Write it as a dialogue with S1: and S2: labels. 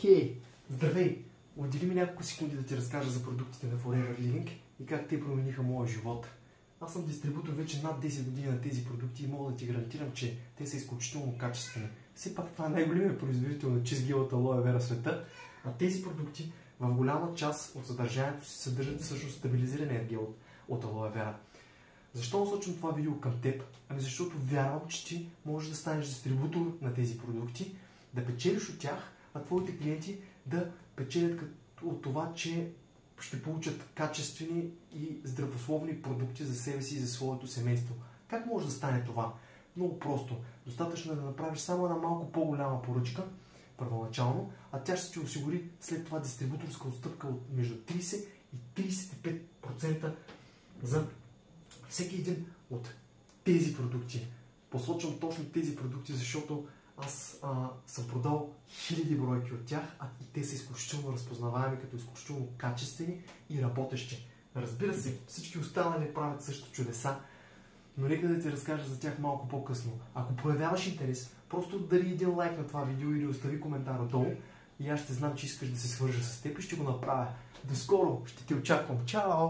S1: Хей! Здравей! Отдели ми няколко секунди да ти разкажа за продуктите на Forever Living и как те промениха моя живот. Аз съм дистрибутор вече над 10 години на тези продукти и мога да ти гарантирам, че те са изключително качествени. Все пак това е най-големият производител на чизгелата алоe вера в света, а тези продукти в голяма част от съдържанието си съдържат всъщност стабилизирания гел от алоe вера. Защо насочвам това видео към теб? Ами защото вярвам, че ти можеш да станеш дистрибутор на тези продукти, да печелиш от тях, а твоите клиенти да печелят от това, че ще получат качествени и здравословни продукти за себе си и за своето семейство. Как може да стане това? Много просто. Достатъчно е да направиш само една малко по-голяма поръчка, първоначално, а тя ще ти осигури след това дистрибуторска отстъпка от между 30 и 35% за всеки един от тези продукти. Посочвам точно тези продукти, защото аз съм продал хиляди бройки от тях, а и те са изключително разпознаваеми, като изключително качествени и работещи. Разбира се, всички останали правят също чудеса, но нека да ти разкажа за тях малко по-късно. Ако проявяваш интерес, просто дари един лайк на това видео или остави коментар отдолу и аз ще знам, че искаш да се свържа с теб и ще го направя. До скоро! Ще те очаквам! Чао!